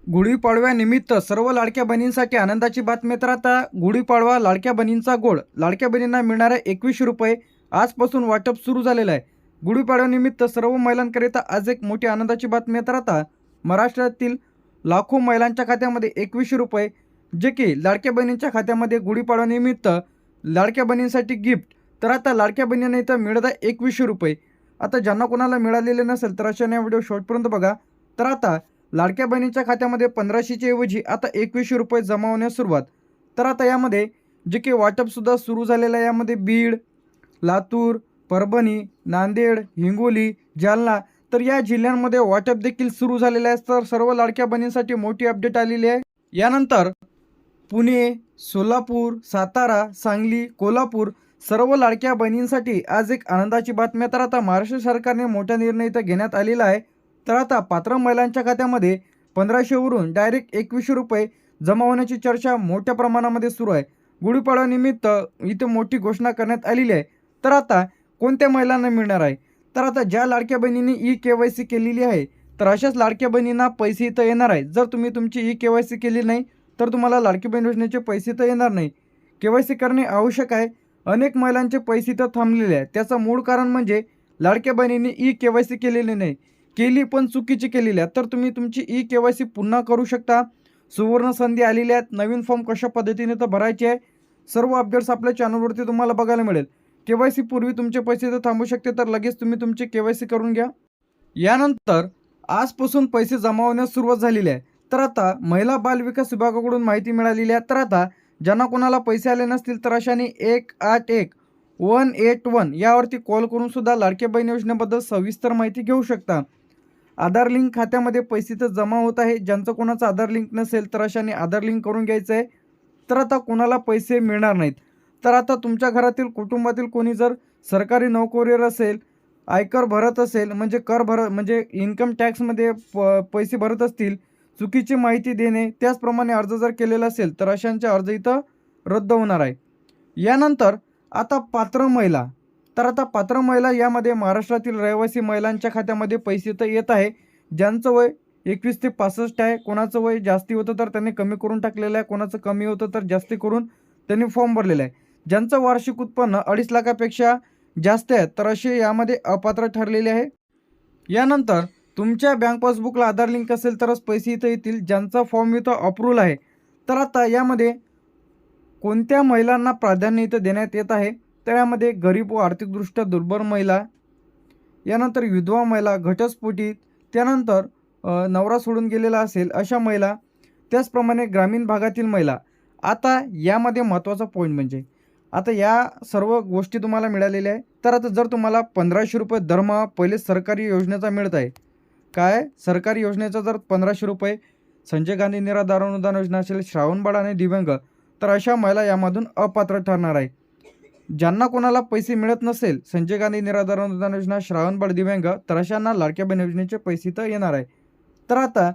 गुढीपाडव्यानिमित्त सर्व लाडक्या बहिणींसाठी आनंदाची बातमी. तर आता गुढीपाडवा लाडक्या बहिणींचा गोड, लाडक्या बहिणींना मिळणारे 2100 रुपये आजपासून वाटप सुरू झालेलं आहे. गुढीपाडव्यानिमित्त सर्व महिलांकरिता आज एक मोठी आनंदाची बातमी आहे. तर आता महाराष्ट्रातील लाखो महिलांच्या खात्यामध्ये 2100 रुपये, जे की लाडक्या बहिणींच्या खात्यामध्ये गुढीपाडव्यानिमित्त लाडक्या बहिणींसाठी गिफ्ट. तर आता लाडक्या बहिणींना इथं मिळत आहे 2100 रुपये. आता ज्यांना कोणाला मिळालेले नसेल तर अशाने व्हिडिओ शेवटपर्यंत बघा. तर आता लाडक्या बहिणींच्या खात्यामध्ये 1500च्या ऐवजी आता 2100 रुपये जमा होण्यास सुरुवात. तर आता यामध्ये जे की वाटपसुद्धा सुरू झालेलं आहे. यामध्ये बीड, लातूर, परभणी, नांदेड, हिंगोली, जालना तर या जिल्ह्यांमध्ये वाटप देखील सुरू झालेलं आहे. तर सर्व लाडक्या बहिणींसाठी मोठी अपडेट आलेली आहे. यानंतर पुणे, सोलापूर, सातारा, सांगली, कोल्हापूर सर्व लाडक्या बहिणींसाठी आज एक आनंदाची बातमी. तर आता महाराष्ट्र सरकारने मोठा निर्णय इथं घेण्यात आलेला आहे. तर आता पात्र महिलांच्या खात्यामध्ये 1500वरून डायरेक्ट 2100 रुपये जमा होण्याची चर्चा मोठ्या प्रमाणामध्ये सुरू आहे. गुढीपाडव्यानिमित्त इथे मोठी घोषणा करण्यात आलेली आहे. तर आता कोणत्या महिलांना मिळणार आहे? तर आता ज्या लाडक्या बहिणींनी KYC केलेली आहे तर अशाच लाडक्या बहिणींना पैसे इथं येणार आहेत. जर तुम्ही तुमची KYC केली नाही तर तुम्हाला लाडकी बहीण योजनेचे पैसे तर येणार नाही. KYC करणे आवश्यक आहे. अनेक महिलांचे पैसे तर थांबलेले आहेत. त्याचं मूळ कारण म्हणजे लाडक्या बहिणींनी KYC केलेली नाही, केली पण चुकीची केलेली आहे. तर तुम्ही तुमची KYC पुन्हा करू शकता. सुवर्ण संधी आलेली आहेत. नवीन फॉर्म कशा पद्धतीने तर भरायचे आहे सर्व अपडेट्स आपल्या चॅनलवरती तुम्हाला बघायला मिळेल. KYC पूर्वी तुमचे पैसे तर थांबू शकते, तर लगेच तुम्ही तुमचे KYC करून घ्या. यानंतर आजपासून पैसे जमा होण्यास सुरुवात झालेली आहे. तर आता महिला बाल विकास विभागाकडून माहिती मिळालेली आहे. तर आता ज्यांना कोणाला पैसे आले नसतील तर अशाने 181-181 यावरती कॉल करून सुद्धा लाडक्या बहीण योजनेबद्दल सविस्तर माहिती घेऊ शकता. आधार लिंक खात्यामध्ये पैसे तर जमा होत आहे. ज्यांचं कोणाचं आधार लिंक नसेल तर अशाने आधार लिंक करून घ्यायचं आहे. तर आता कोणाला पैसे मिळणार नाहीत. तर आता तुमच्या घरातील कुटुंबातील कोणी जर सरकारी नोकरीवर असेल, आयकर भरत असेल, म्हणजे इन्कम टॅक्समध्ये पैसे भरत असतील, चुकीची माहिती देणे त्याचप्रमाणे अर्ज जर केलेला असेल तर अशांचे अर्ज इथं रद्द होणार आहे. यानंतर आता पात्र महिला, तर आता पात्र महिला यामध्ये महाराष्ट्रातील रहिवासी महिलांच्या खात्यामध्ये पैसे तर येत आहे. ज्यांचं वय 21 ते 65 आहे, कोणाचं वय जास्ती होतं तर त्यांनी कमी करून टाकलेलं आहे, कोणाचं कमी होतं तर जास्ती करून त्यांनी फॉर्म भरलेला आहे. ज्यांचं वार्षिक उत्पन्न 2.5 लाखापेक्षा जास्त आहे तर असे यामध्ये अपात्र ठरलेले आहे. यानंतर तुमच्या बँक पासबुकला आधार लिंक असेल तरच पैसे इथं येतील. ज्यांचा फॉर्म इथं अप्रूव्हल आहे. तर आता यामध्ये कोणत्या महिलांना प्राधान्य इथं देण्यात येत आहे? तर यामध्ये गरीब व आर्थिकदृष्ट्या दुर्बल महिला, यानंतर विधवा महिला, घटस्फोटित, त्यानंतर नवरा सोडून गेलेला असेल अशा महिला, त्याचप्रमाणे ग्रामीण भागातील महिला. आता यामध्ये महत्त्वाचा पॉईंट म्हणजे आता या सर्व गोष्टी तुम्हाला मिळालेल्या आहे. तर आता जर तुम्हाला 1500 रुपये दरमहा पहिले सरकारी योजनेचा मिळत आहे, काय सरकारी योजनेचा जर 1500 रुपये संजय गांधी निराधार अनुदान योजना असेल, श्रावणबाळ आणि दिव्यांग, तर अशा महिला यामधून अपात्र ठरणार आहे. ज्यांना कोणाला पैसे मिळत नसेल संजय गांधी निराधार अनुदान योजना, श्रावणबाळ, दिव्यांग, तर अशांना लाडक्या बहीण योजनेचे पैसे तर येणार आहे. तर आता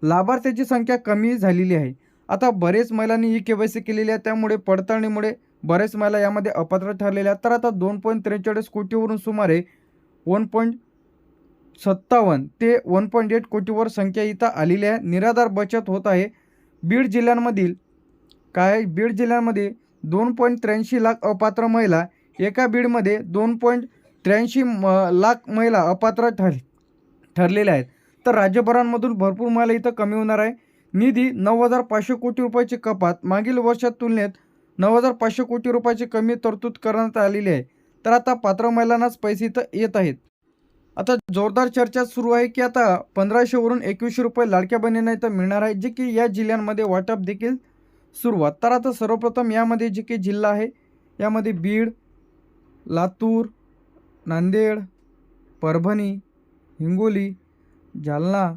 लाभार्थ्याची संख्या कमी झालेली आहे. आता बरेच महिलांनी KYC केलेली आहे, त्यामुळे पडताळणीमुळे बरेच महिला यामध्ये अपात्र ठरलेल्या आहेत. तर आता 2.43 कोटीवरून सुमारे 1.57 ते 1.8 कोटीवर संख्या इथं आलेली आहे. निराधार बचत होत आहे. बीड जिल्ह्यांमध्ये 2.83 लाख अपात्र महिला, एका बीडमध्ये 2.83 लाख महिला अपात्र ठरलेल्या आहेत. तर राज्यभरांमधून भरपूर महिला इथं कमी होणार आहे. निधी 9,500 कोटी रुपयाची कपात, मागील वर्षात तुलनेत 9,500 कोटी रुपयाची कमी तरतूद करण्यात आलेली आहे. तर आता पात्र महिलांनाच पैसे इथं येत आहेत. आता जोरदार चर्चा सुरू आहे की आता 1500वरून 2100 रुपये लाडक्या बहिणींना इथं मिळणार आहे, जे की या जिल्ह्यांमध्ये वाटप देखील सुरुवात. तर आता सर्वप्रथम यामध्ये जे काही जिल्हा आहे यामध्ये बीड, लातूर, नांदेड, परभणी, हिंगोली, जालना,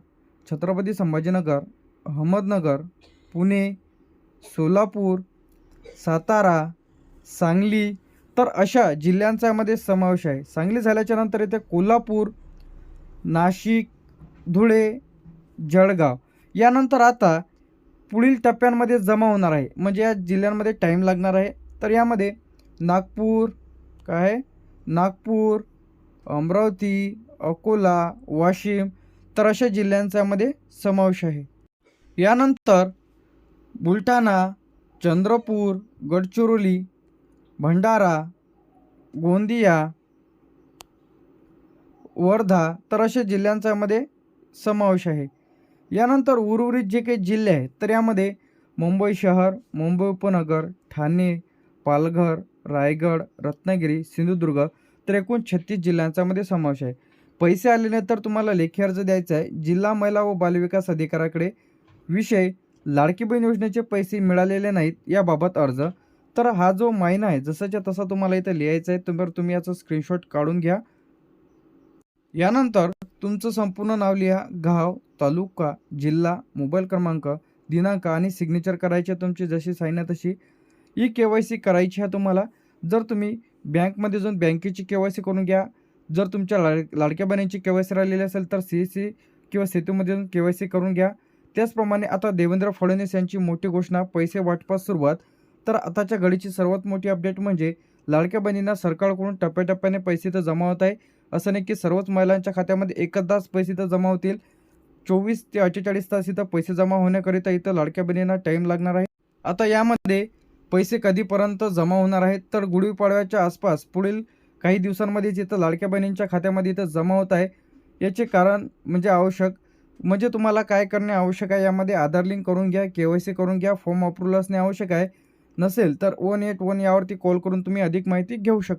छत्रपती संभाजीनगर, अहमदनगर, पुणे, सोलापूर, सातारा, सांगली तर अशा जिल्ह्यांचा यामध्ये समावेश आहे. सांगली झाल्याच्या नंतर इथे कोल्हापूर, नाशिक, धुळे, जळगाव. यानंतर आता पुढील टप्प्यांमध्ये जमा होणार आहे, म्हणजे या जिल्ह्यांमध्ये टाईम लागणार आहे. तर यामध्ये नागपूर, अमरावती, अकोला, वाशिम तर अशा जिल्ह्यांचा यामध्ये समावेश आहे. यानंतर बुलढाणा, चंद्रपूर, गडचिरोली, भंडारा, गोंदिया, वर्धा तर अशा जिल्ह्यांचा यामध्ये समावेश आहे. यानंतर उर्वरित जे काही जिल्हे आहेत तर यामध्ये मुंबई शहर, मुंबई उपनगर, ठाणे, पालघर, रायगड, रत्नागिरी, सिंधुदुर्ग तर एकूण 36 जिल्ह्यांचा मध्ये समावेश आहे. पैसे आलेले तर तुम्हाला लेखी अर्ज द्यायचा आहे. जिल्हा महिला व बालविकास अधिकाऱ्याकडे विषय लाडकी बहीण योजनेचे पैसे मिळालेले नाहीत याबाबत अर्ज. तर हा जो महिना आहे जसाच्या तसा तुम्हाला इथं लिहायचा आहे. तुम्ही याचा स्क्रीनशॉट काढून घ्या. यानंतर तुमचं संपूर्ण नाव लिहा, गाव, तालुका, जिल्हा, मोबाईल क्रमांक, दिनांक आणि सिग्नेचर करायचे तुमची जशी साईन आहे तशी. KYC करायची आहे तुम्हाला. जर तुम्ही बँकमध्ये जाऊन बँकेची KYC करून घ्या. जर तुमच्या लाडक्या बहिणींची KYC राहिलेली असेल तर CSC किंवा सेतूमध्ये जाऊन KYC करून घ्या. त्याचप्रमाणे आता देवेंद्र फडणवीस यांची मोठी घोषणा, पैसे वाटपास सुरुवात. तर आताच्या घडीची सर्वात मोठी अपडेट म्हणजे लाडक्या बहिणींना सरकारकडून टप्प्याटप्प्याने पैसे तर जमा होत आहे. असं नाही की सर्वच महिलांच्या खात्यामध्ये एकदाच पैसे तर जमा होतील. 24 ते 48 तास इथं पैसे जमा होण्याकरिता इथं लाडक्या बहिणींना टाईम लागणार आहे. आता यामध्ये पैसे कधीपर्यंत जमा होणार आहेत तर गुढीपाडव्याच्या आसपास पुढील काही दिवसांमध्येच इथं लाडक्या बहिणींच्या खात्यामध्ये इथं जमा होत आहे. याचे कारण म्हणजे तुम्हाला काय करणे आवश्यक आहे, यामध्ये आधार लिंक करून घ्या, KYC करून घ्या, फॉर्म अप्रूव्हल असणे आवश्यक आहे. नसेल तर 181 यावरती कॉल करून तुम्ही अधिक माहिती घेऊ शकता.